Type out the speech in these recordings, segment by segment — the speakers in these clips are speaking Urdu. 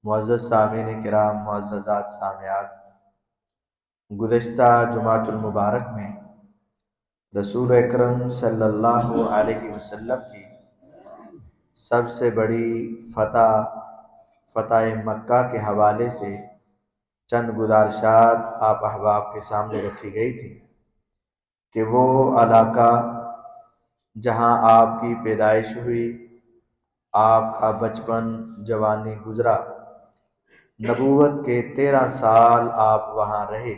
معزز سامعین کرام، معززات سامعات، گزشتہ جمعۃ المبارک میں رسول اکرم صلی اللہ علیہ وسلم کی سب سے بڑی فتح مکہ کے حوالے سے چند گزارشات آپ احباب کے سامنے رکھی گئی تھی کہ وہ علاقہ جہاں آپ کی پیدائش ہوئی، آپ کا بچپن جوانی گزرا، نبوت کے 13 سال آپ وہاں رہے،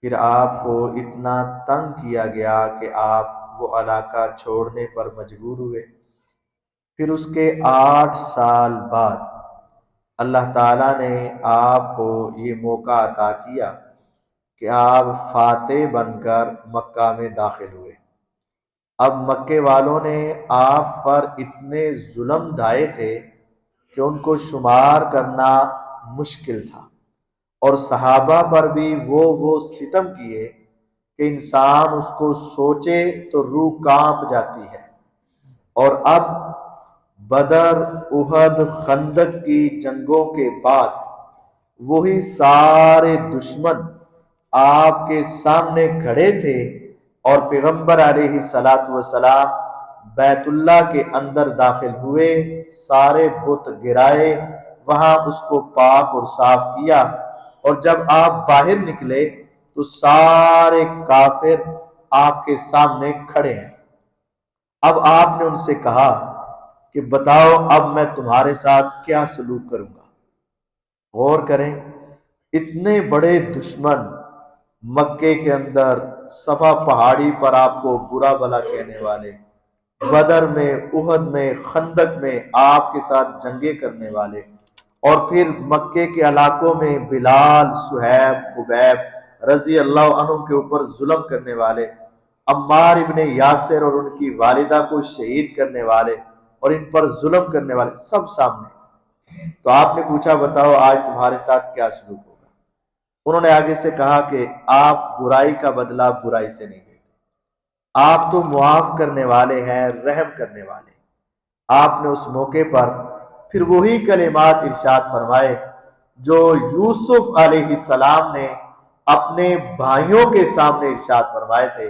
پھر آپ کو اتنا تنگ کیا گیا کہ آپ وہ علاقہ چھوڑنے پر مجبور ہوئے۔ پھر اس کے 8 سال بعد اللہ تعالیٰ نے آپ کو یہ موقع عطا کیا کہ آپ فاتح بن کر مکہ میں داخل ہوئے۔ اب مکے والوں نے آپ پر اتنے ظلم ڈھائے تھے کہ ان کو شمار کرنا مشکل تھا، اور صحابہ پر بھی وہ ستم کیے کہ انسان اس کو سوچے تو روح کانپ جاتی ہے۔ اور اب بدر، احد، خندق کی جنگوں کے بعد وہی سارے دشمن آپ کے سامنے کھڑے تھے، اور پیغمبر علیہ الصلاۃ والسلام بیت اللہ کے اندر داخل ہوئے، سارے بت گرائے، وہاں اس کو پاک اور صاف کیا، اور جب آپ باہر نکلے تو سارے کافر آپ کے سامنے کھڑے ہیں۔ اب آپ نے ان سے کہا کہ بتاؤ اب میں تمہارے ساتھ کیا سلوک کروں گا۔ غور کریں، اتنے بڑے دشمن مکے کے اندر، صفا پہاڑی پر آپ کو برا بھلا کہنے والے، بدر میں، احد میں، خندق میں آپ کے ساتھ جنگیں کرنے والے، اور پھر مکے کے علاقوں میں بلال، صہیب، خبیب رضی اللہ عنہ کے اوپر ظلم کرنے والے، عمار ابن یاسر اور ان کی والدہ کو شہید کرنے والے، اور ان پر ظلم کرنے والے، سب سامنے۔ تو آپ نے پوچھا بتاؤ آج تمہارے ساتھ کیا سلوک ہوگا۔ انہوں نے آگے سے کہا کہ آپ برائی کا بدلہ برائی سے نہیں دیتے، آپ تو معاف کرنے والے ہیں، رحم کرنے والے۔ آپ نے اس موقع پر پھر وہی کلمات ارشاد فرمائے جو یوسف علیہ السلام نے اپنے بھائیوں کے سامنے ارشاد فرمائے تھے،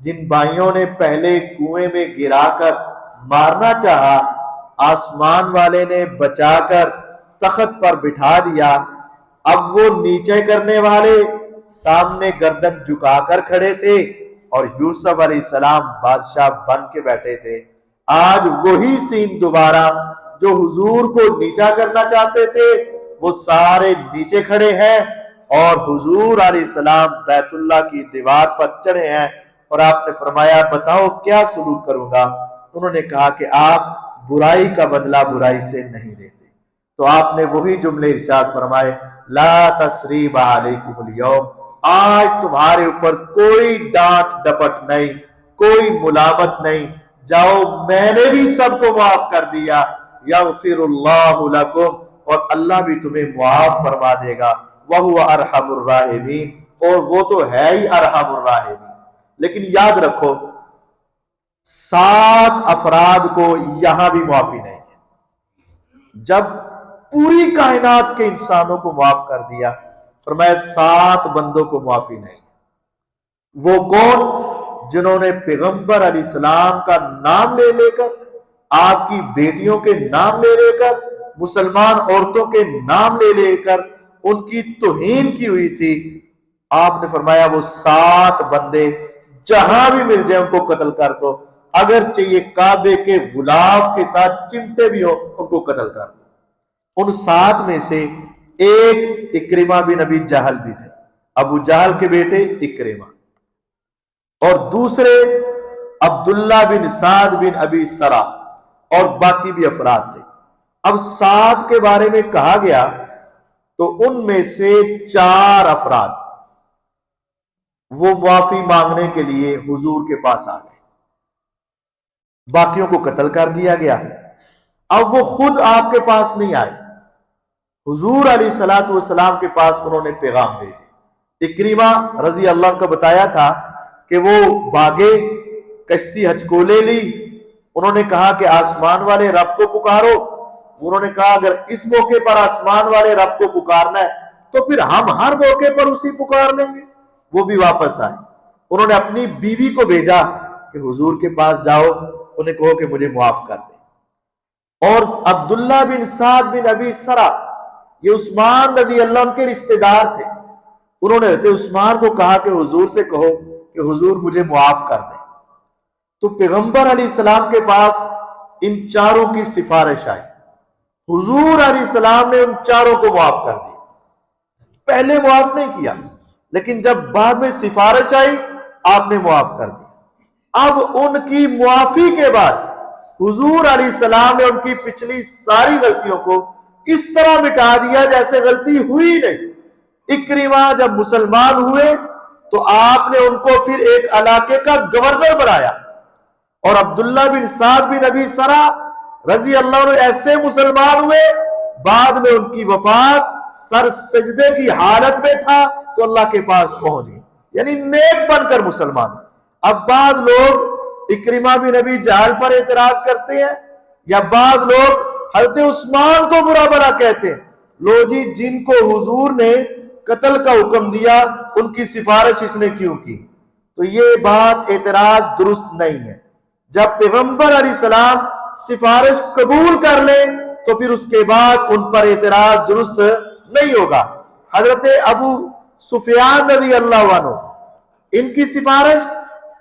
جن بھائیوں نے پہلے کنویں میں گرا کر مارنا چاہا، آسمان والے نے بچا کر تخت پر بٹھا دیا۔ اب وہ نیچے کرنے والے سامنے گردن جھکا کر کھڑے تھے، اور یوسف علیہ السلام بادشاہ بن کے بیٹھے تھے۔ آج وہی سین دوبارہ، جو حضور کو نیچا کرنا چاہتے تھے وہ سارے نیچے کھڑے ہیں، اور حضور علیہ السلام بیت اللہ کی دیوار پر چڑھے ہیں، اور آپ نے فرمایا بتاؤ کیا سلوک کروں گا۔ انہوں نے کہا کہ آپ برائی کا بدلہ برائی سے نہیں دیتے۔ تو آپ نے وہی جملے ارشاد فرمائے، لا تثریب علیکم اليوم، آج تمہارے اوپر کوئی ڈانٹ ڈپٹ نہیں، کوئی ملامت نہیں، جاؤ میں نے بھی سب کو معاف کر دیا، یغفر اللہ لکم، اور اللہ بھی تمہیں معاف فرما دے گا، وہو ارحم الراحمین، اور وہ تو ہے ہی ارحم الراحمین۔ لیکن یاد رکھو 7 افراد کو یہاں بھی معافی نہیں ہے۔ جب پوری کائنات کے انسانوں کو معاف کر دیا، فرمایا 7 بندوں کو معافی نہیں۔ وہ کون؟ جنہوں نے پیغمبر علیہ السلام کا نام لے لے کر، آپ کی بیٹیوں کے نام لے لے کر، مسلمان عورتوں کے نام لے لے کر ان کی توہین کی ہوئی تھی۔ آپ نے فرمایا وہ 7 بندے جہاں بھی مل جائے ان کو قتل کر دو، اگرچہ یہ کعبے کے غلاف کے ساتھ چمٹے بھی ہو ان کو قتل کر دو۔ ان 7 میں سے ایک اکرمہ بن ابی جہل بھی تھے، ابو جہل کے بیٹے اکرمہ، اور دوسرے عبداللہ بن سعد بن ابی سرا، اور باقی بھی افراد تھے۔ اب 7 کے بارے میں کہا گیا تو ان میں سے 4 افراد وہ معافی مانگنے کے لیے حضور کے پاس آ گئے، باقیوں کو قتل کر دیا گیا۔ اب وہ خود آپ کے پاس نہیں آئے، حضور علیہ الصلوۃ والسلام کے پاس انہوں نے پیغام بھیجے۔ اکرمہ رضی اللہ عنہ کو بتایا تھا کہ وہ بھاگے، کشتی ہچکولے لی، انہوں نے کہا کہ آسمان والے رب کو پکارو، انہوں نے کہا اگر اس موقع پر آسمان والے رب کو پکارنا ہے تو پھر ہم ہر موقع پر اسی پکار لیں گے۔ وہ بھی واپس آئے، انہوں نے اپنی بیوی کو بھیجا کہ حضور کے پاس جاؤ، انہیں کہو کہ مجھے معاف کر دیں۔ اور عبداللہ بن سعد بن ابی سرا، یہ عثمان رضی اللہ عنہ کے رشتہ دار تھے، انہوں نے حضرت عثمان کو کہا کہ حضور سے کہو کہ حضور مجھے معاف کر دیں۔ تو پیغمبر علیہ السلام کے پاس ان چاروں کی سفارش آئی، حضور علیہ السلام نے ان چاروں کو معاف کر دیا۔ پہلے معاف نہیں کیا، لیکن جب بعد میں سفارش آئی آپ نے معاف کر دیا۔ اب ان کی معافی کے بعد حضور علیہ السلام نے ان کی پچھلی ساری غلطیوں کو اس طرح مٹا دیا جیسے غلطی ہوئی نہیں۔ اکرمہ جب مسلمان ہوئے تو آپ نے ان کو پھر ایک علاقے کا گورنر بنایا، اور عبداللہ بن سعد بن ابی سرا رضی اللہ عنہ ایسے مسلمان ہوئے، بعد میں ان کی وفات سر سجدے کی حالت میں تھا تو اللہ کے پاس پہنچ گئی، یعنی نیک بن کر مسلمان۔ اب بعض لوگ اکرمہ بن ابی جہل پر اعتراض کرتے ہیں، یا بعض لوگ حضرت عثمان کو برا بھلا کہتے ہیں، لو جی جن کو حضور نے قتل کا حکم دیا ان کی سفارش اس نے کیوں کی؟ تو یہ بات اعتراض درست نہیں ہے۔ جب پیغمبر علیہ السلام سفارش قبول کر لیں تو پھر اس کے بعد ان پر اعتراض درست نہیں ہوگا۔ حضرت ابو سفیان رضی اللہ عنہ، ان کی سفارش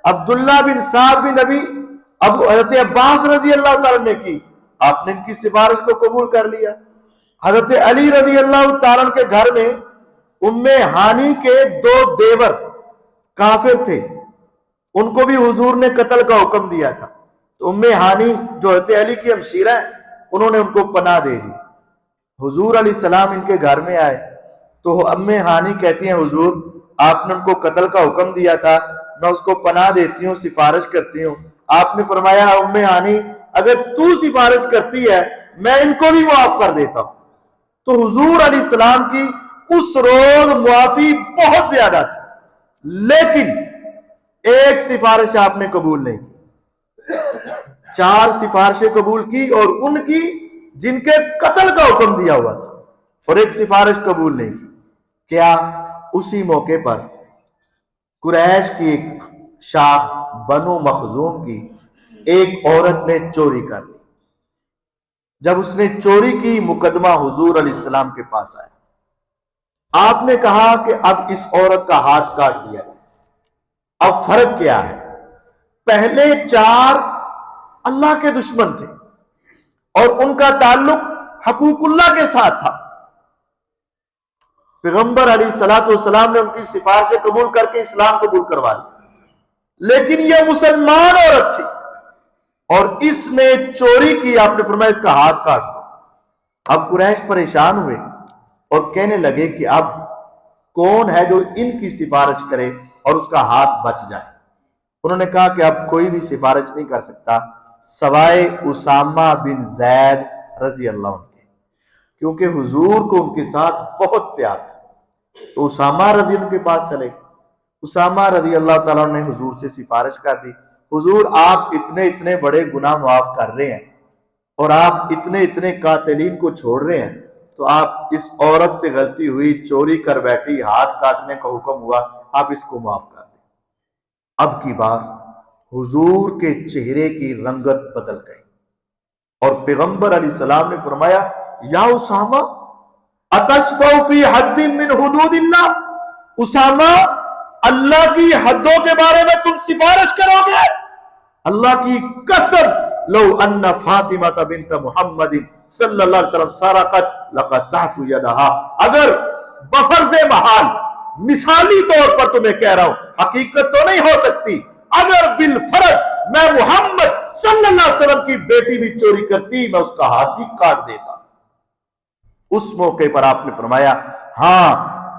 عبداللہ بن سعد بن ابی حضرت عباس رضی اللہ تعالیٰ نے کی، آپ نے ان کی سفارش کو قبول کر لیا۔ حضرت علی رضی اللہ تعالیٰ کے گھر میں ام ہانی کے 2 دیور کافر تھے، ان کو بھی حضور نے قتل کا حکم دیا تھا، تو ام ہانی جو حضرت علی کی ہمشیرہ ہے انہوں نے ان کو پناہ دے دی۔ حضور علیہ السلام ان کے گھر میں آئے تو ام ہانی کہتی ہیں حضور آپ نے ان کو قتل کا حکم دیا تھا، میں اس کو پناہ دیتی ہوں، سفارش کرتی ہوں۔ آپ نے فرمایا ام ہانی اگر تو سفارش کرتی ہے میں ان کو بھی معاف کر دیتا ہوں۔ تو حضور علیہ السلام کی اس روز معافی بہت زیادہ تھی، لیکن ایک سفارش آپ نے قبول نہیں کی، 4 سفارشیں قبول کی، اور ان کی جن کے قتل کا حکم دیا ہوا تھا، اور ایک سفارش قبول نہیں کی۔ کیا؟ اسی موقع پر قریش کی ایک شاخ بنو مخزوم کی ایک عورت نے چوری کر لی۔ جب اس نے چوری کی مقدمہ حضور علیہ السلام کے پاس آیا، آپ نے کہا کہ اب اس عورت کا ہاتھ کاٹ دیا۔ اب فرق کیا ہے؟ پہلے 4 اللہ کے دشمن تھے اور ان کا تعلق حقوق اللہ کے ساتھ تھا، پیغمبر علیہ الصلوۃ والسلام نے ان کی سفارشیں قبول کر کے اسلام قبول کروا لیا، لیکن یہ مسلمان عورت تھی اور اس نے چوری کی، آپ نے فرمایا اس کا ہاتھ کاٹ دو۔ اب قریش پریشان ہوئے اور کہنے لگے کہ اب کون ہے جو ان کی سفارش کرے اور اس کا ہاتھ بچ جائے؟ انہوں نے کہا کہ اب کوئی بھی سفارش نہیں کر سکتا سوائے اسامہ بن زید رضی اللہ عنہ کے، کیونکہ حضور کو ان کے ساتھ بہت پیار تھا۔ تو اسامہ رضی اللہ کے پاس چلے، اسامہ رضی اللہ تعالیٰ نے حضور سے سفارش کر دی، حضور آپ اتنے بڑے گناہ معاف کر رہے ہیں اور آپ اتنے قاتلین کو چھوڑ رہے ہیں، تو آپ اس عورت سے غلطی ہوئی، چوری کر بیٹھی، ہاتھ کاٹنے کا حکم ہوا، آپ اس کو معاف کر دیں۔ اب کی بار حضور کے چہرے کی رنگت بدل گئی اور پیغمبر علیہ السلام نے فرمایا یا اسامہ اتشفع فی حد من حدود اللہ، اسامہ اللہ کی حدوں کے بارے میں تم سفارش کرو گے؟ اللہ کی قسم لو ان فاطمہ بنت محمد صلی اللہ علیہ وسلم سرقت لقطعت یدها، اگر بفرض محال مثالی طور پر تمہیں کہہ رہا ہوں، حقیقت تو نہیں ہو سکتی، اگر بالفرض میں محمد صلی اللہ علیہ وسلم کی بیٹی بھی چوری کرتی میں اس کا ہاتھ بھی کاٹ دیتا۔ اس موقع پر آپ نے فرمایا ہاں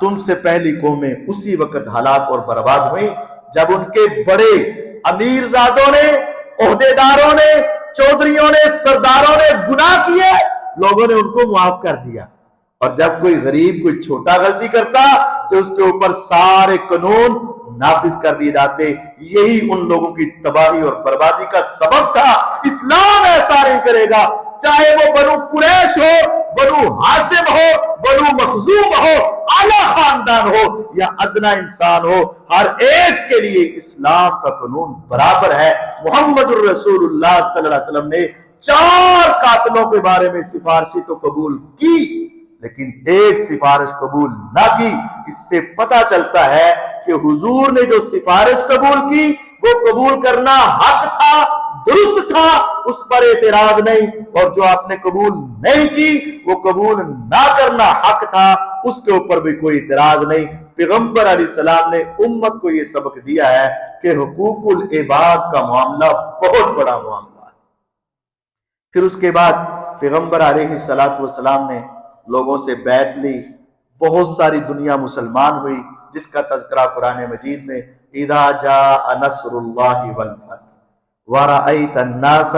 تم سے پہلی قومیں اسی وقت ہلاک اور برباد ہوئی جب ان کے بڑے امیر زادوں نے، عہدیداروں نے، چودھریوں نے، سرداروں نے گناہ کیے، لوگوں نے ان کو معاف کر دیا، اور جب کوئی غریب کوئی چھوٹا غلطی کرتا تو کہ اس کے اوپر سارے قانون نافذ کر دیے جاتے. یہی ان لوگوں کی تباہی اور بربادی کا سبب تھا. اسلام ایسا نہیں کرے گا، چاہے وہ بنو قریش ہو، بنو ہاشم ہو، بنو مخزوم ہو، اعلی خاندان ہو یا ادنا انسان ہو، ہر ایک کے لیے اسلام کا قانون برابر ہے. محمد الرسول اللہ صلی اللہ علیہ وسلم نے 4 قاتلوں کے بارے میں سفارشی تو قبول کی، لیکن ایک سفارش قبول نہ کی. اس سے پتہ چلتا ہے کہ حضور نے جو سفارش قبول کی وہ قبول کرنا حق تھا، درست تھا، اس پر اعتراض نہیں، اور جو آپ نے قبول نہیں کی وہ قبول نہ کرنا حق تھا، اس کے اوپر بھی کوئی اعتراض نہیں. پیغمبر علیہ السلام نے امت کو یہ سبق دیا ہے کہ حقوق العباد کا معاملہ بہت بڑا معاملہ ہے. پھر اس کے بعد پیغمبر علیہ السلام نے لوگوں سے بیعت لی، بہت ساری دنیا مسلمان ہوئی، جس کا تذکرہ قرآن مجید میں اذا جاء نصر اللہ والفتح ورأیت الناس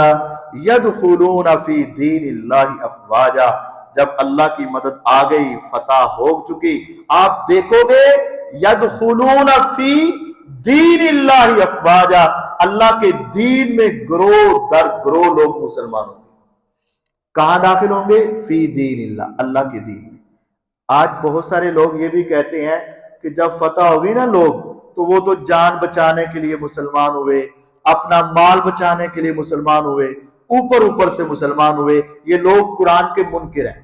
یدخلون فی دین اللہ افواجا. جب اللہ کی مدد آ گئی، فتح ہو چکی، آپ دیکھو گے یدخلون فی دین اللہ افواجا، اللہ کے دین میں گروہ در گروہ لوگ مسلمان ہوں گے. کہاں داخل ہوں گے؟ فی دین اللہ، اللہ کے دین میں. آج بہت سارے لوگ یہ بھی کہتے ہیں کہ جب فتح ہوگی نا لوگ، تو وہ تو جان بچانے کے لیے مسلمان ہوئے، اپنا مال بچانے کے لیے مسلمان ہوئے، اوپر سے مسلمان ہوئے. یہ لوگ قرآن کے منکر ہیں.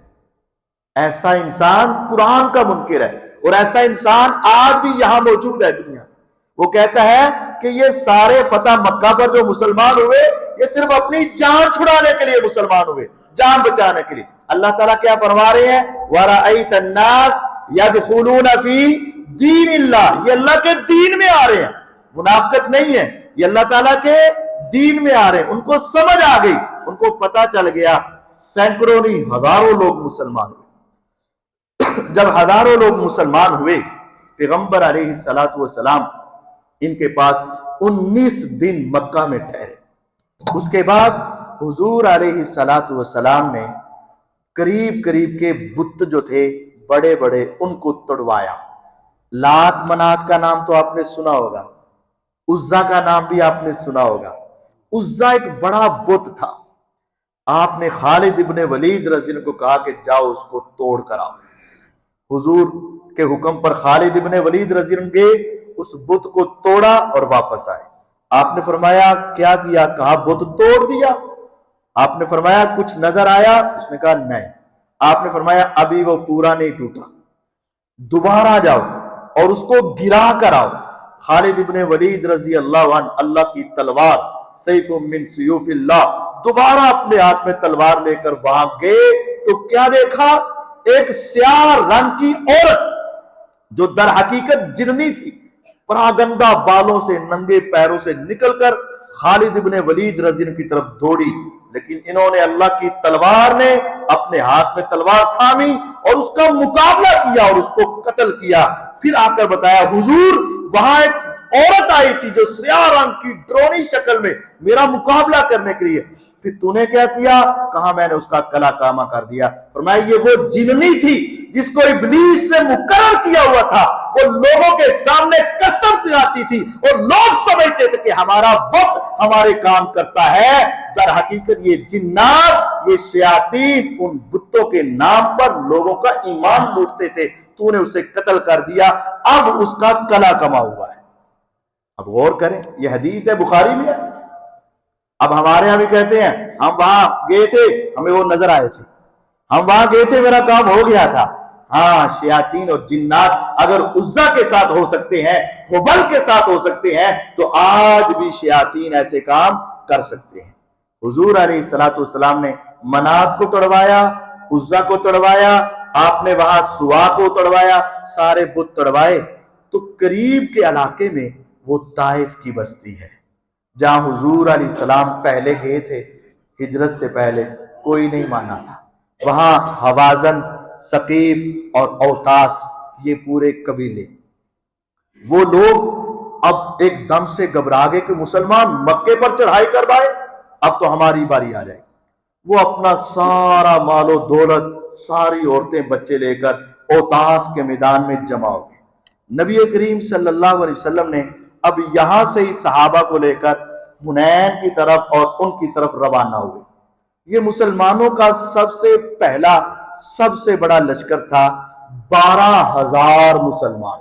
ایسا انسان قرآن کا منکر ہے، اور ایسا انسان آج بھی یہاں موجود ہے دنیا میں. وہ کہتا ہے کہ یہ سارے فتح مکہ پر جو مسلمان ہوئے یہ صرف اپنی جان چھڑانے کے لیے مسلمان ہوئے، جان بچانے کے لیے. اللہ تعالیٰ کیا فرما رہے ہیں؟ وَرَأَيْتَ النَّاسَ يَدْخُلُونَ فِي دِينِ اللَّهِ. یہ اللہ کے دین میں آ رہے ہیں، منافقت نہیں ہے، یہ اللہ تعالیٰ کے دین میں آ رہے ہیں. ان کو سمجھ آ گئی، ان کو پتا چل گیا. سینکڑوں نہیں، ہزاروں لوگ مسلمان ہوئے. جب ہزاروں لوگ مسلمان ہوئے، پیغمبر علیہ السلام ان کے پاس 19 دن مکہ میں ٹھہرے. اس کے بعد حضور علیہ السلام نے قریب کے بت جو تھے بڑے بڑے ان کو توڑوایا. لات منات کا نام تو آپ نے سنا ہوگا، عزا کا نام بھی آپ نے سنا ہوگا. عزا ایک بڑا بت تھا. آپ نے خالد ابن ولید رضی اللہ عنہ کو کہا کہ جاؤ اس کو توڑ کر آؤ. حضور کے حکم پر خالد ابن ولید رضی اللہ عنہ گئے، اس بت کو توڑا اور واپس آئے. آپ نے فرمایا کیا کیا؟ کہا بت توڑ دیا. آپ نے فرمایا کچھ نظر آیا؟ اس نے کہا نہیں. آپ نے فرمایا ابھی وہ پورا نہیں ٹوٹا، دوبارہ جاؤ اور اس کو گرا کر آؤ. خالد ابن ولید رضی اللہ عنہ، اللہ کی تلوار سیف من سیوف اللہ، دوبارہ اپنے ہاتھ میں تلوار لے کر وہاں گئے تو کیا دیکھا؟ ایک سیاہ رنگ کی عورت جو در حقیقت جننی تھی، پراگندہ بالوں سے ننگے پیروں سے نکل کر خالد ابن ولید رضی اللہ عنہ کی طرف دوڑی. لیکن انہوں نے اللہ کی تلوار نے اپنے ہاتھ میں تلوار تھامی اور اس کا مقابلہ کیا اور اس کو قتل کیا. پھر آ کر بتایا حضور وہاں ایک عورت آئی تھی جو سیاہ رنگ کی ڈرونی شکل میں میرا مقابلہ کرنے کے لیے. پھر تو نے کیا کیا؟ کہا میں نے اس کا کلا کامہ کر دیا. فرمایا یہ وہ جننی تھی جس کو ابلیس نے مقرر کیا ہوا تھا. وہ لوگوں کے سامنے کرتب دکھاتی تھی اور لوگ سمجھتے تھے کہ ہمارا وقت ہمارے کام کرتا ہے. در حقیقت یہ جنات، یہ شیاطین ان بتوں کے نام پر لوگوں کا ایمان لوٹتے تھے. تو نے اسے قتل کر دیا، اب اس کا کلا کما ہوا ہے. اب غور کریں، یہ حدیث ہے، بخاری میں ہے. اب ہمارے یہاں بھی کہتے ہیں ہم وہاں گئے تھے ہمیں وہ نظر آئے تھے، ہم وہاں گئے تھے میرا کام ہو گیا تھا. ہاں، شیاطین اور جنات اگر عزا کے ساتھ ہو سکتے ہیں، ہبل کے ساتھ ہو سکتے ہیں، تو آج بھی شیاطین ایسے کام کر سکتے ہیں. حضور علیہ السلام نے منات کو توڑوایا، عزا کو توڑوایا، آپ نے وہاں سوا کو توڑوایا، سارے بت توڑوائے. تو قریب کے علاقے میں وہ طائف کی بستی ہے جہاں حضور علیہ السلام پہلے گئے تھے. ہجرت سے پہلے کوئی نہیں مانا تھا. وہاں حوازن، ثقیف اور اوتاس، یہ پورے قبیلے، وہ لوگ اب ایک دم سے گھبرا گئے کہ مسلمان مکے پر چڑھائی کروائے، اب تو ہماری باری آ جائے. وہ اپنا سارا مال و دولت، ساری عورتیں بچے لے کر اوتاس کے میدان میں جمع ہو گئے. نبی کریم صلی اللہ علیہ وسلم نے اب یہاں سے ہی صحابہ کو لے کر حنین کی طرف اور ان کی طرف روانہ ہوئے۔ یہ مسلمانوں کا سب سے پہلا سب سے بڑا لشکر تھا، 12,000 مسلمان۔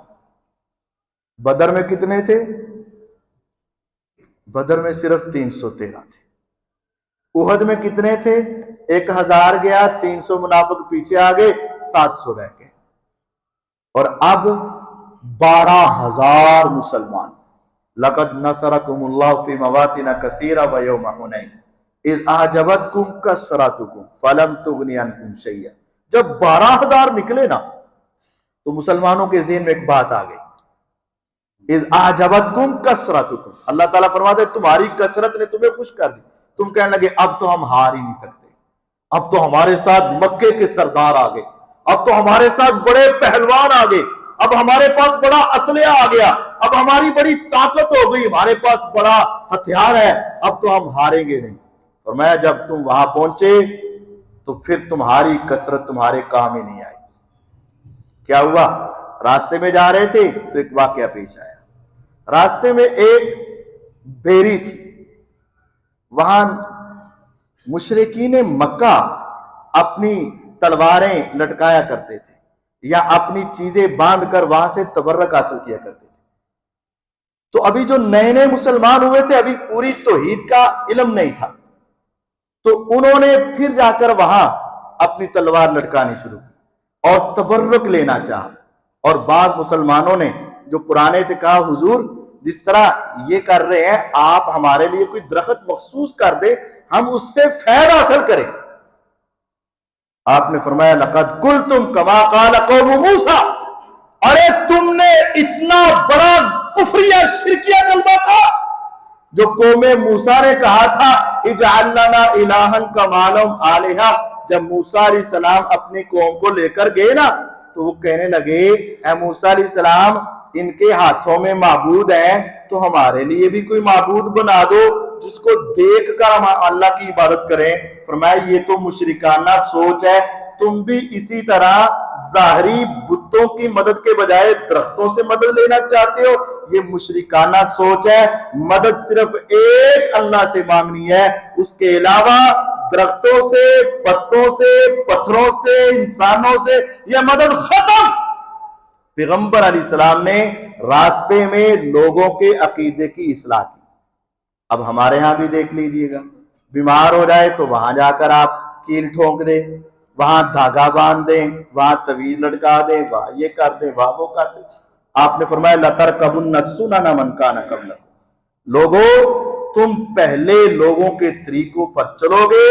بدر میں کتنے تھے؟ بدر میں صرف 313 تھے۔ احد میں کتنے تھے؟ 1,000 گیا، 300 منافق پیچھے آ گئے، 700 رہ گئے۔ اور اب 12,000 مسلمان۔ لقد نصرکم اللہ فی مواطن کثیرہ ویوم حنین اذ اعجبتکم کثرتکم فلم تغن عنکم شیئا۔ جب 12,000 نکلے نا تو مسلمانوں کے ذہن میں ایک بات آ گئی، اذ اعجبتکم کثرتکم، اللہ تعالیٰ فرماتے ہیں تمہاری کثرت نے تمہیں خوش کر دی۔ تم کہنے لگے اب تو ہم ہار ہی نہیں سکتے، اب تو ہمارے ساتھ مکے کے سردار آ گئے، اب تو ہمارے ساتھ بڑے پہلوان آ گئے، اب ہمارے پاس بڑا اسلحہ آ گیا، اب ہماری بڑی طاقت ہو گئی، ہمارے پاس بڑا ہتھیار ہے، اب تو ہم ہاریں گے نہیں۔ فرمایا جب تم وہاں پہنچے تو پھر تمہاری کثرت تمہارے کام ہی نہیں آئی۔ کیا ہوا؟ راستے میں جا رہے تھے تو ایک واقعہ پیش آیا۔ راستے میں ایک بیری تھی، وہاں مشرکین مکہ اپنی تلواریں لٹکایا کرتے تھے یا اپنی چیزیں باندھ کر وہاں سے تبرک حاصل کیا کرتے تھے۔ تو ابھی جو نئے نئے مسلمان ہوئے تھے، ابھی پوری توحید کا علم نہیں تھا، تو انہوں نے پھر جا کر وہاں اپنی تلوار لٹکانی شروع کی اور تبرک لینا چاہا۔ اور بعض مسلمانوں نے جو پرانے تھے کہا حضور جس طرح یہ کر رہے ہیں آپ ہمارے لیے کوئی درخت مخصوص کر دے، ہم اس سے فائدہ حاصل کریں۔ آپ نے فرمایا لقد قلتم کما قال قوم موسیٰ، ارے تم نے اتنا بڑا کفریہ شرکیہ کلمہ کہا جو قوم موسیٰ نے کہا تھا اجعل لنا الہا کما لہم آلہہ۔ جب موسیٰ علیہ السلام اپنی قوم کو لے کر گئے نا تو وہ کہنے لگے اے موسیٰ علیہ السلام ان کے ہاتھوں میں معبود ہیں تو ہمارے لیے بھی کوئی معبود بنا دو جس کو دیکھ کر ہم اللہ کی عبادت کریں۔ فرمایا یہ تو مشرکانہ سوچ ہے، تم بھی اسی طرح ظاہری بتوں کی مدد کے بجائے درختوں سے مدد لینا چاہتے ہو، یہ مشرکانہ سوچ ہے۔ مدد صرف ایک اللہ سے مانگنی ہے، اس کے علاوہ درختوں سے، پتوں سے، پتھروں سے، انسانوں سے یہ مدد ختم۔ پیغمبر علیہ السلام نے راستے میں لوگوں کے عقیدے کی اصلاح کی۔ اب ہمارے ہاں بھی دیکھ لیجئے گا، بیمار ہو جائے تو وہاں جا کر آپ کیل ٹھونک دیں، وہاں دھاگا باندھ دیں، وہاں طویل لٹکا دیں، وہاں یہ کر دیں، وہاں وہ کر دیں۔ آپ نے فرمایا لَتَرْكَبُنَّ سُنَنَ مَنْ كَانَ قَبْلَكُمْ، لوگوں تم پہلے لوگوں کے طریقوں پر چلو گے،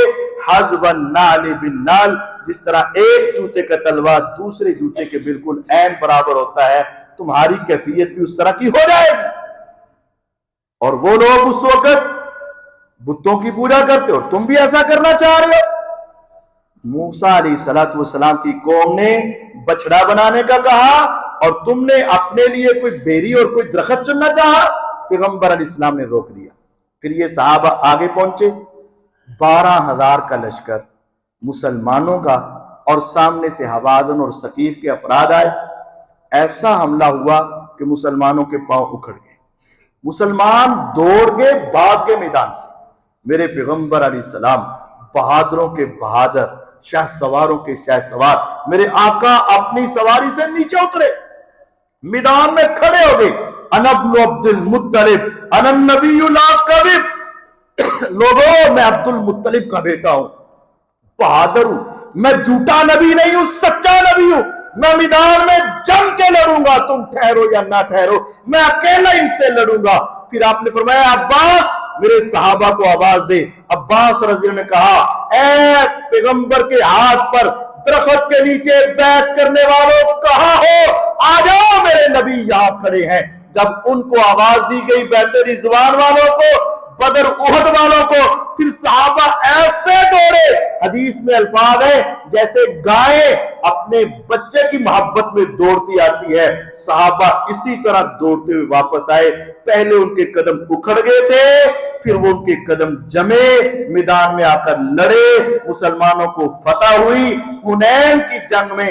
حَذْوَ النَّعْلِ بِالنَّعْلِ، جس طرح ایک جوتے کا تلوا دوسرے جوتے کے بالکل عین برابر ہوتا ہے، تمہاری کیفیت بھی اس طرح کی ہو جائے گی۔ اور وہ لوگ اس وقت بتوں کی پوجا کرتے اور تم بھی ایسا کرنا چاہ رہے ہو۔ موسیٰ علیہ السلام کی قوم نے بچڑا بنانے کا کہا اور تم نے اپنے لیے کوئی بیری اور کوئی درخت چننا چاہا، پیغمبر علیہ السلام نے روک دیا۔ پھر یہ صحابہ آگے پہنچے، 12,000 کا لشکر مسلمانوں کا، اور سامنے سے ہوازن اور ثقیف کے افراد آئے۔ ایسا حملہ ہوا کہ مسلمانوں کے پاؤں اکھڑ گئے، مسلمان دوڑ گئے، بھاگ گئے میدان سے۔ میرے پیغمبر علیہ السلام بہادروں کے بہادر، شاہ سواروں کے شاہ سوار، میرے آقا اپنی سواری سے نیچے اترے، میدان میں کھڑے ہو گئے، انا ابن عبد المطلب انا النبی لا کذب، لوگوں میں عبد المطلب کا بیٹا ہوں، بہادر ہوں، میں جھوٹا نبی نہیں ہوں، سچا نبی ہوں، میں میدان میں جنگ کے لڑوں گا، تم ٹھہرو یا نہ ٹھہرو، میں اکیلا ان سے لڑوں گا۔ پھر آپ نے فرمایا عباس میرے صحابہ کو آواز دے۔ عباس رضی اللہ نے کہا اے پیغمبر کے ہاتھ پر درخت کے نیچے بیعت کرنے والوں کہاں ہو؟ آ جاؤ، میرے نبی یہاں کھڑے ہیں۔ جب ان کو آواز دی گئی بیعت رضوان والوں کو، بدر احد والوں کو، پھر صحابہ ایسے دوڑے، حدیث میں الفاظ ہے جیسے گائیں اپنے بچے کی محبت میں دوڑتی آتی ہے، صحابہ اسی طرح دوڑتے ہوئے واپس آئے۔ پہلے ان کے قدم اکھڑ گئے تھے، پھر وہ ان کے قدم جمے، میدان میں آ کر لڑے، مسلمانوں کو فتح ہوئی۔ حنین کی جنگ میں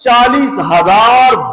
40,000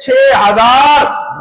6,000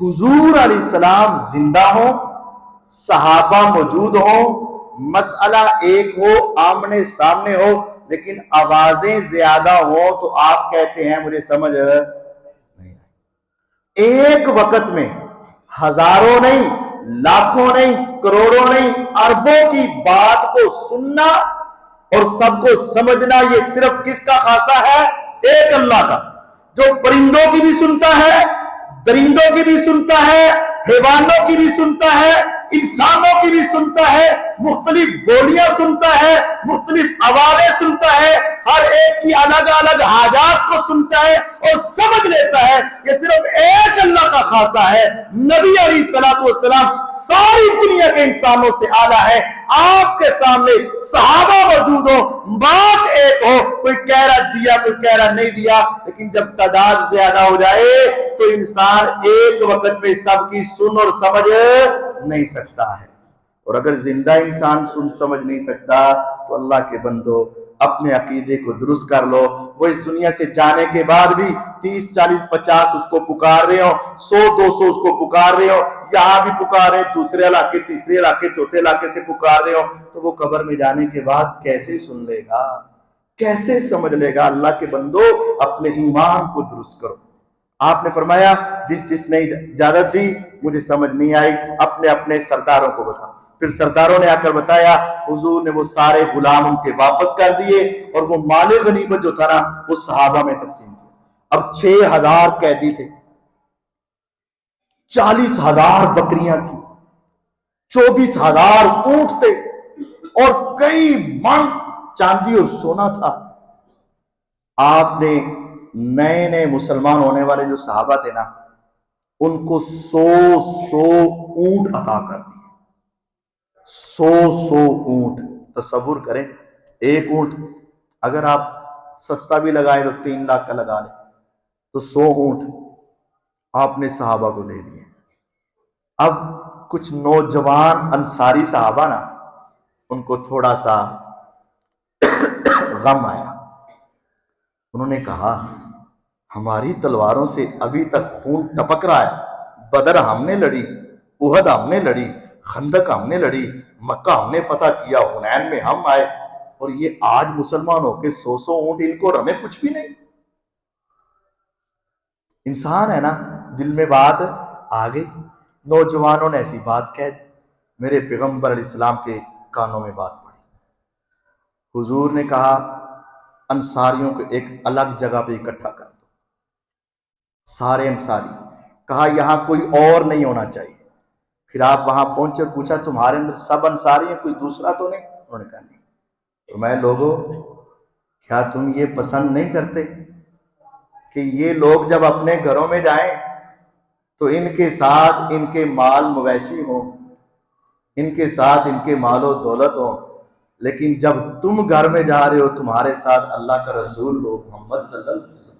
حضور علیہ السلام زندہ ہوں، صحابہ موجود ہوں، مسئلہ ایک ہو، آمنے سامنے ہو، لیکن آوازیں زیادہ ہوں تو آپ کہتے ہیں مجھے سمجھ نہیں آئی۔ ایک وقت میں ہزاروں نہیں، لاکھوں نہیں، کروڑوں نہیں، اربوں کی بات کو سننا اور سب کو سمجھنا، یہ صرف کس کا خاصہ ہے؟ ایک اللہ کا، جو پرندوں کی بھی سنتا ہے، درندوں کی بھی سنتا ہے، حیوانوں کی بھی سنتا ہے، انسانوں کی بھی سنتا ہے، مختلف بولیاں سنتا ہے، مختلف آوازیں سنتا ہے، ہر ایک کی الگ الگ حاجات کو سنتا ہے اور سمجھ لیتا ہے۔ یہ صرف ایک اللہ کا خاصہ ہے۔ نبی علیہ الصلوۃ والسلام ساری دنیا کے انسانوں سے اعلیٰ ہے۔ آپ کے سامنے صحابہ موجود ہو، بات ایک ہو، کوئی کہہ رہا دیا، کوئی کہہ رہا نہیں دیا، لیکن جب تعداد زیادہ ہو جائے تو انسان ایک وقت میں سب کی سن اور سمجھ نہیں سکتا ہے۔ اور اگر زندہ انسان سن سمجھ نہیں سکتا تو اللہ کے بندو اپنے عقیدے کو درست کر لو۔ وہ اس دنیا سے جانے کے بعد بھی 30 40 50 اس کو پکار رہے ہو، 100 200 اس کو پکار رہے ہو، یہاں بھی پکار رہے، دوسرے علاقے، تیسرے علاقے، چوتھے علاقے سے پکار رہے ہو، تو وہ قبر میں جانے کے بعد کیسے سن لے گا، کیسے سمجھ لے گا؟ اللہ کے بندو اپنے ایمان کو درست کرو۔ آپ نے فرمایا جس نے اجازت دی مجھے سمجھ نہیں آئی، اپنے اپنے سرداروں کو بتا۔ پھر سرداروں نے آ کر بتایا، حضور نے وہ سارے غلام ان کے واپس کر دیے اور وہ مال غنیمت جو تھا نا وہ صحابہ میں تقسیم کیا۔ اب 6000 قیدی تھے، 40,000 بکریاں تھیں، 24,000 اونٹ تھے اور کئی من چاندی اور سونا تھا۔ آپ نے نئے نئے مسلمان ہونے والے جو صحابہ تھے نا ان کو 100 اونٹ عطا کر دیے۔ 100 اونٹ، تصور کریں، ایک اونٹ اگر آپ سستا بھی لگائیں تو 3 لاکھ کا لگا لیں تو 100 اونٹ آپ نے صحابہ کو دے دیے۔ اب کچھ نوجوان انصاری صحابہ نا ان کو تھوڑا سا غم آیا، انہوں نے کہا ہماری تلواروں سے ابھی تک خون ٹپک رہا ہے، بدر ہم نے لڑی، احد ہم نے لڑی، خندق ہم نے لڑی، مکہ ہم نے فتح کیا، حنین میں ہم آئے، اور یہ آج مسلمان ہو کے 100 اونٹ ان کو رمے کچھ بھی نہیں۔ انسان ہے نا، دل میں بات آ گئی، نوجوانوں نے ایسی بات کہہ دی، میرے پیغمبر علیہ السلام کے کانوں میں بات پڑی۔ حضور نے کہا انصاریوں کو ایک الگ جگہ پہ اکٹھا کر دو، سارے انصاری، کہا یہاں کوئی اور نہیں ہونا چاہیے۔ پھر آپ وہاں پہنچے اور پوچھا تمہارے اندر سب انصاری ہیں، کوئی دوسرا تو نہیں؟ انہوں نے کہا نہیں۔ تو میں لوگوں کیا تم یہ پسند نہیں کرتے کہ یہ لوگ جب اپنے گھروں میں جائیں تو ان کے ساتھ ان کے مال مویشی ہوں، ان کے ساتھ ان کے مال و دولت ہوں، لیکن جب تم گھر میں جا رہے ہو تمہارے ساتھ اللہ کا رسول ہو محمد صلی اللہ علیہ وسلم،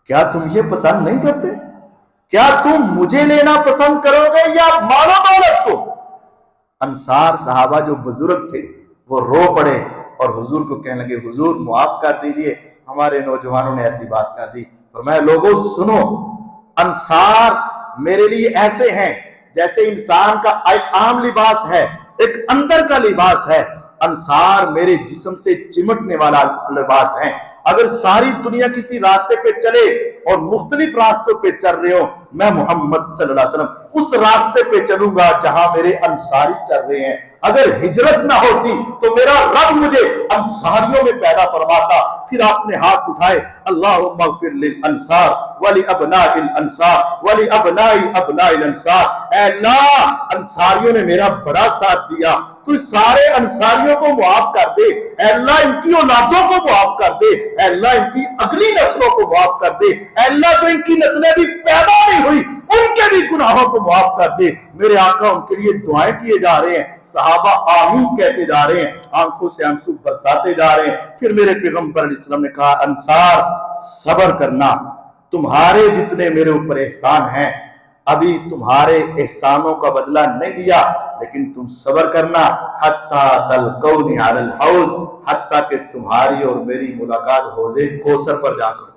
کیا تم یہ پسند نہیں کرتے؟ کیا تم مجھے لینا پسند کرو گے یا مال و دولت کو؟ انصار صحابہ جو بزرگ تھے وہ رو پڑے اور حضور کو کہنے لگے حضور معاف کر دیجئے، ہمارے نوجوانوں نے ایسی بات کر دی۔ فرمایا لوگوں سنو، انصار میرے لیے ایسے ہیں جیسے انسان کا ایک عام لباس ہے، ایک اندر کا لباس ہے، انصار میرے جسم سے چمٹنے والا لباس ہے۔ اگر ساری دنیا کسی راستے پہ چلے اور مختلف راستوں پہ چل رہے ہو، میں محمد صلی اللہ علیہ وسلم اس راستے پہ چلوں گا جہاں میرے انصاری چل رہے ہیں۔ اگر ہجرت نہ ہوتی تو میرا رب مجھے انصاریوں میں پیدا فرماتا۔ پھر آپ نے ہاتھ اٹھائے، اللہم اغفر للانصار ولابناء الانصار ولابناء ابناء الانصار، اے اللہ انصاریوں نے میرا بڑا ساتھ دیا، تو سارے انصاریوں کو معاف کر دے، اے اللہ ان کی اولادوں کو معاف کر دے، اے اللہ ان کی اگلی نسلوں کو معاف کر دے، اے اللہ جو ان کی نسلیں بھی پیدا نہیں ہوئی ان کے بھی گناہوں کو معاف کر دے۔ میرے آقا ان کے لیے دعائیں کیے جا رہے ہیں، صحابہ آمین کہتے جا رہے ہیں، آنکھوں سے آنسو برساتے جا رہے ہیں۔ پھر میرے پیغمبر علیہ السلام نے کہا انصار صبر کرنا، تمہارے جتنے میرے اوپر احسان ہیں ابھی تمہارے احسانوں کا بدلہ نہیں دیا، لیکن تم صبر کرنا حتیٰ تلقونی علی الحوض، حتیٰ کہ تمہاری اور میری ملاقات حوض کوثر پر جا کر ہوگی۔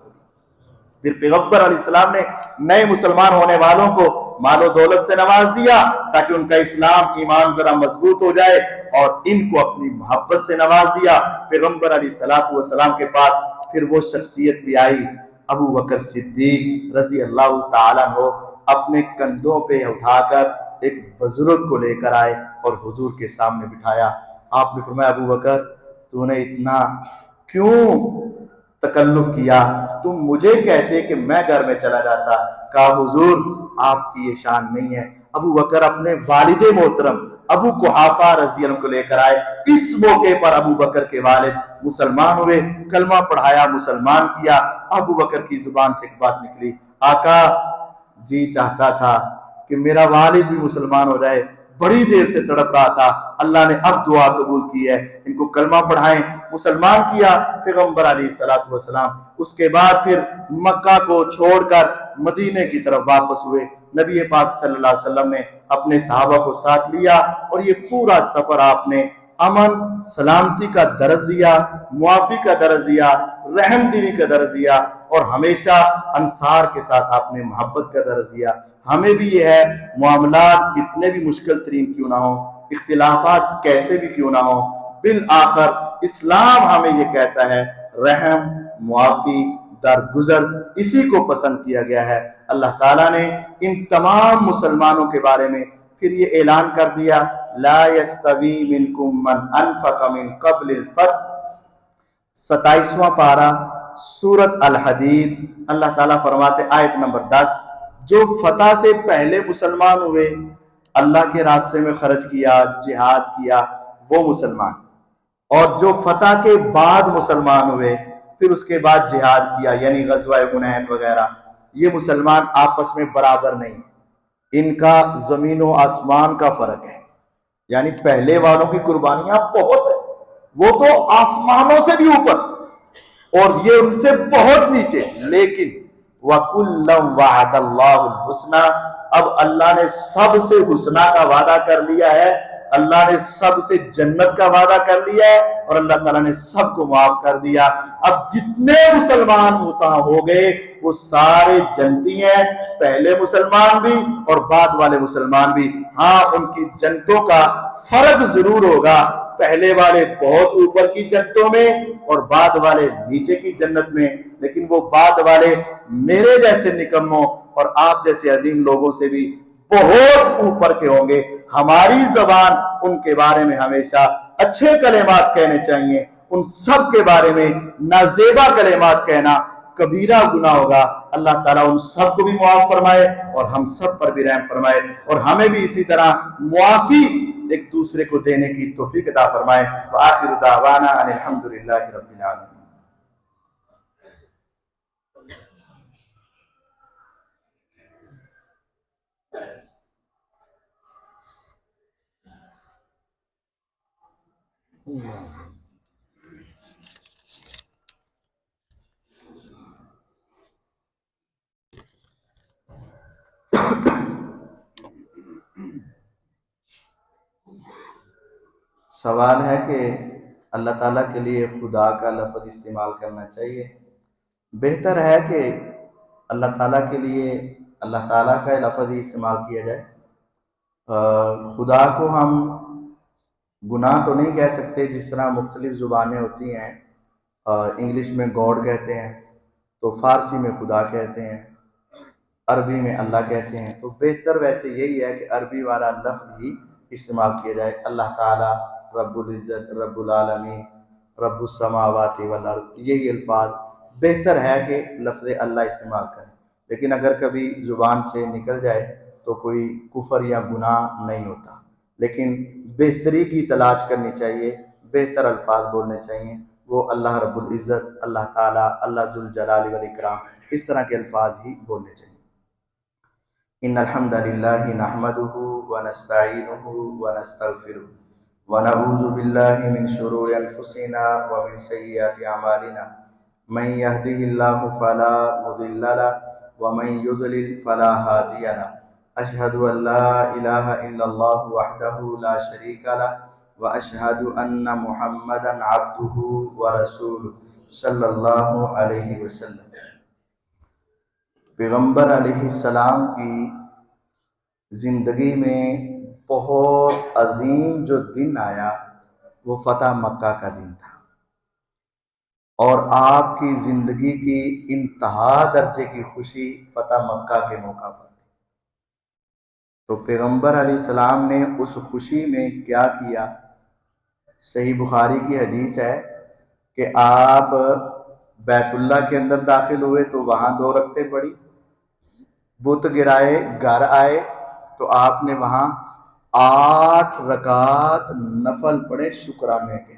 پھر پیغمبر علیہ السلام نے نئے مسلمان ہونے والوں کو مال و دولت سے نواز دیا تاکہ ان کا اسلام ایمان ذرا مضبوط ہو جائے، اور ان کو اپنی محبت سے نواز دیا۔ پیغمبر علیہ الصلوۃ والسلام کے پاس پھر وہ شخصیت بھی آئی، ابو بکر صدیق رضی اللہ تعالیٰ عنہ اپنے کندھوں پہ اٹھا کر ایک بزرگ کو لے کر آئے اور حضور کے سامنے بٹھایا۔ آپ نے فرمایا ابو بکر تو نے اتنا کیوں تکلف کیا، تم مجھے کہتے کہ میں گھر میں چلا جاتا۔ کہا حضور آپ کی یہ شان نہیں ہے۔ ابو بکر اپنے والد محترم ابو قحافہ رضی اللہ عنہ کو لے کر آئے۔ اس موقع پر ابو بکر کے والد مسلمان ہوئے، کلمہ پڑھایا، مسلمان کیا۔ ابو بکر کی زبان سے ایک بات نکلی، آقا جی چاہتا تھا کہ میرا والد بھی مسلمان ہو جائے، بڑی دیر سے تڑپ رہا تھا، اللہ نے اب دعا قبول کی ہے، ان کو کلمہ پڑھائیں۔ مسلمان کیا پیغمبر علیہ الصلوۃ والسلام۔ اس کے بعد پھر مکہ کو چھوڑ کر مدینے کی طرف واپس ہوئے۔ نبی پاک صلی اللہ علیہ وسلم نے اپنے صحابہ کو ساتھ لیا اور یہ پورا سفر آپ نے امن سلامتی کا درس دیا، معافی کا درس دیا، رحم دلی کا درس دیا، اور ہمیشہ انصار کے ساتھ آپ نے محبت کا درس دیا۔ ہمیں بھی یہ ہے، معاملات کتنے بھی مشکل ترین کیوں نہ ہوں، اختلافات کیسے بھی کیوں نہ ہوں، بالآخر اسلام ہمیں یہ کہتا ہے رحم، معافی، درگزر، اسی کو پسند کیا گیا ہے۔ اللہ تعالیٰ نے ان تمام مسلمانوں کے بارے میں پھر یہ اعلان کر دیا، لا یستوی منکم من انفق من قبل الفتح، 27واں پارہ سورۃ الحدید۔ اللہ تعالیٰ فرماتے آیت نمبر 10، جو فتح سے پہلے مسلمان ہوئے، اللہ کے راستے میں خرچ کیا، جہاد کیا، وہ مسلمان، اور جو فتح کے بعد مسلمان ہوئے پھر اس کے بعد جہاد کیا، یعنی غزوہ حنین وغیرہ، یہ مسلمان آپس میں برابر نہیں، ان کا زمین و آسمان کا فرق ہے۔ یعنی پہلے والوں کی قربانیاں بہت ہیں، وہ تو آسمانوں سے بھی اوپر اور یہ ان سے بہت نیچے، لیکن وَكُلًّا وَعَدَ اللَّهُ الْحُسْنَى، اب اللہ نے سب سے حسنہ کا وعدہ کر لیا ہے، اللہ نے سب سے جنت کا وعدہ کر لیا ہے، اور اللہ تعالیٰ نے سب کو معاف کر دیا۔ اب جتنے مسلمان ہو گئے وہ سارے جنتی ہیں، پہلے مسلمان بھی اور بعد والے مسلمان بھی۔ ہاں ان کی جنتوں کا فرق ضرور ہوگا، پہلے والے بہت اوپر کی جنتوں میں اور بعد والے نیچے کی جنت میں، لیکن وہ بعد والے میرے جیسے نکموں اور آپ جیسے عظیم لوگوں سے بھی بہت اوپر کے ہوں گے۔ ہماری زبان ان کے بارے میں ہمیشہ اچھے کلمات کہنے چاہیے، ان سب کے بارے میں نازیبا کلمات کہنا کبیرہ گناہ ہوگا۔ اللہ تعالیٰ ان سب کو بھی معاف فرمائے اور ہم سب پر بھی رحم فرمائے، اور ہمیں بھی اسی طرح معافی ایک دوسرے کو دینے کی توفیق عطا فرمائے۔ وآخر دعوانا ان الحمدللہ رب العالمین۔ سوال ہے کہ اللہ تعالیٰ کے لیے خدا کا لفظ استعمال کرنا چاہیے؟ بہتر ہے کہ اللہ تعالیٰ کے لیے اللہ تعالیٰ کا لفظ ہی استعمال کیا جائے۔ خدا کو ہم گناہ تو نہیں کہہ سکتے، جس طرح مختلف زبانیں ہوتی ہیں، انگلش میں گاڈ کہتے ہیں تو فارسی میں خدا کہتے ہیں، عربی میں اللہ کہتے ہیں، تو بہتر ویسے یہی ہے کہ عربی والا لفظ ہی استعمال کیا جائے۔ اللہ تعالیٰ، رب العزت، رب العالمین، رب السماوات والارض، یہی الفاظ بہتر ہے کہ لفظ اللہ استعمال کریں، لیکن اگر کبھی زبان سے نکل جائے تو کوئی کفر یا گناہ نہیں ہوتا، لیکن بہتری کی تلاش کرنی چاہیے، بہتر الفاظ بولنے چاہیے، وہ اللہ رب العزت، اللہ تعالیٰ، اللہ ذوالجلال والاکرام، اس طرح کے الفاظ ہی بولنے چاہیے۔ ان الحمد للہ نحمده ونستعینه ونستغفره ونعوذ باللہ من شرور انفسنا ومن سیئات اعمالنا، من يهده الله فلا مضل له ومن يضلل فلا هادي له، اشهد ان لا الہ الا اللہ وحدہ لا شریک له واشهد ان محمدا عبدہ ورسولہ صلی اللہ علیہ وسلم۔ پیغمبر علیہ السلام کی زندگی میں بہت عظیم جو دن آیا وہ فتح مکہ کا دن تھا، اور آپ کی زندگی کی انتہا درجے کی خوشی فتح مکہ کے موقع پر تھی۔ تو پیغمبر علیہ السلام نے اس خوشی میں کیا کیا؟ صحیح بخاری کی حدیث ہے کہ آپ بیت اللہ کے اندر داخل ہوئے تو وہاں 2 رکعتیں پڑھی، بت گرائے گھر آئے تو آپ نے وہاں 8 رکعات نفل پڑھے شکرانے کے،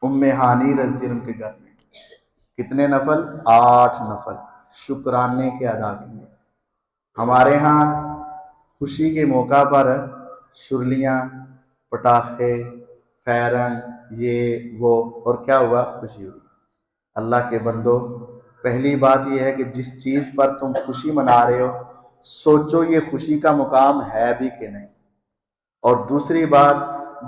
ام ہانی رضی اللہ عنہ کے گھر میں کتنے نفل؟ 8 نفل شکرانے کے ادا کیے۔ ہمارے ہاں خوشی کے موقع پر شرلیاں، پٹاخے، فیرن، یہ وہ، اور کیا ہوا؟ خوشی ہوئی۔ اللہ کے بندو، پہلی بات یہ ہے کہ جس چیز پر تم خوشی منا رہے ہو سوچو یہ خوشی کا مقام ہے بھی کہ نہیں، اور دوسری بات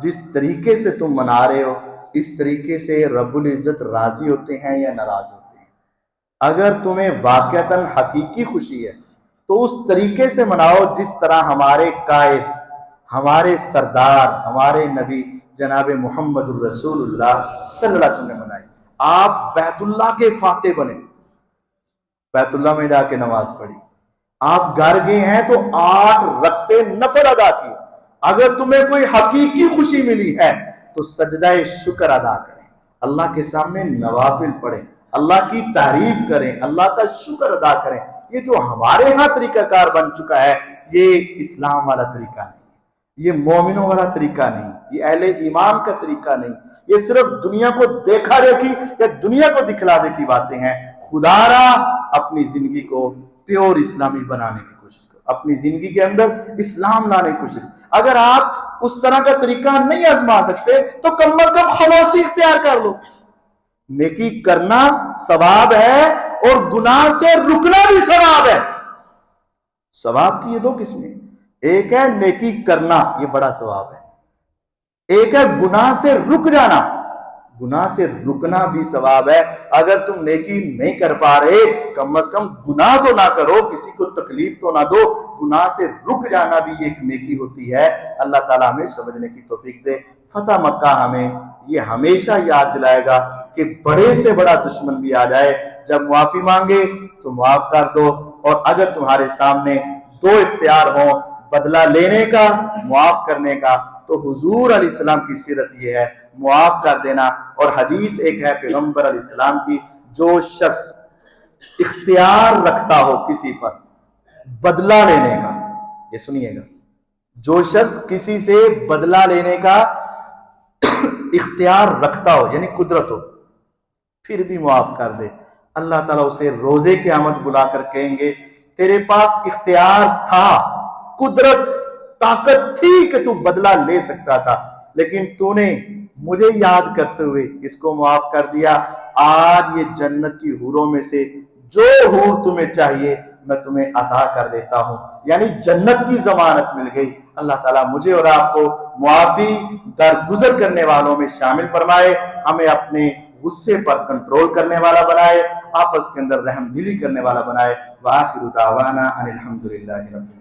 جس طریقے سے تم منا رہے ہو اس طریقے سے رب العزت راضی ہوتے ہیں یا ناراض ہوتے ہیں۔ اگر تمہیں واقعتاً حقیقی خوشی ہے تو اس طریقے سے مناؤ جس طرح ہمارے قائد، ہمارے سردار، ہمارے نبی جناب محمد الرسول اللہ صلی اللہ علیہ وسلم نے منائی۔ آپ بیت اللہ کے فاتح بنے، بیت اللہ میں جا کے نماز پڑھی، آپ گھر گئے ہیں تو 8 رکعتیں نفل ادا کی۔ اگر تمہیں کوئی حقیقی خوشی ملی ہے تو سجدہ شکر ادا کریں، اللہ کے سامنے نوافل پڑھیں، اللہ کی تعریف کریں، اللہ کا شکر ادا کریں۔ یہ جو ہمارے ہاں طریقہ کار بن چکا ہے یہ اسلام والا طریقہ نہیں، یہ مومنوں والا طریقہ نہیں، یہ اہل ایمان کا طریقہ نہیں، یہ صرف دنیا کو دیکھا دیکھی یا دنیا کو دکھلاوے کی باتیں ہیں۔ خدا را اپنی زندگی کو پیور اسلامی بنانے کی کوشش کرو، اپنی زندگی کے اندر اسلام لانے کی کوشش کرو۔ اگر آپ اس طرح کا طریقہ نہیں آزما سکتے تو کم از کم خاموشی اختیار کر لو۔ نیکی کرنا ثواب ہے اور گناہ سے رکنا بھی ثواب ہے۔ ثواب کی یہ 2 قسمیں، ایک ہے نیکی کرنا، یہ بڑا ثواب ہے، ایک ہے گناہ سے رک جانا، گناہ سے رکنا بھی ثواب ہے۔ اگر تم نیکی نہیں کر پا رہے کم از کم گناہ تو نہ کرو، کسی کو تکلیف تو نہ دو، گناہ سے رک جانا بھی ایک نیکی ہوتی ہے۔ اللہ تعالیٰ ہمیں سمجھنے کی توفیق دے۔ فتح مکہ ہمیں یہ ہمیشہ یاد دلائے گا کہ بڑے سے بڑا دشمن بھی آ جائے، جب معافی مانگے تو معاف کر دو، اور اگر تمہارے سامنے 2 اختیار ہوں، بدلہ لینے کا، معاف کرنے کا، تو حضور علیہ السلام کی سیرت یہ ہے معاف کر دینا۔ اور حدیث ایک ہے پیغمبر علیہ السلام کی، جو شخص اختیار رکھتا ہو کسی پر بدلہ لینے کا، یہ سنیے گا، جو شخص کسی سے بدلہ لینے کا اختیار رکھتا ہو یعنی قدرت ہو پھر بھی معاف کر دے، اللہ تعالیٰ اسے روزے قیامت بلا کر کہیں گے تیرے پاس اختیار تھا، قدرت، طاقت تھی کہ تو بدلہ لے سکتا تھا، لیکن تو نے مجھے یاد کرتے ہوئے اس کو معاف کر دیا۔ آج یہ جنت کی حوروں میں سے جو حور تمہیں چاہیے میں تمہیں عطا کر دیتا ہوں، یعنی جنت کی ضمانت مل گئی۔ اللہ تعالیٰ مجھے اور آپ کو معافی درگزر کرنے والوں میں شامل فرمائے، ہمیں اپنے غصے پر کنٹرول کرنے والا بنائے، آپس کے اندر رحم دلی کرنے والا بنائے۔ وآخر دعوانا ان الحمدللہ رب العالمین۔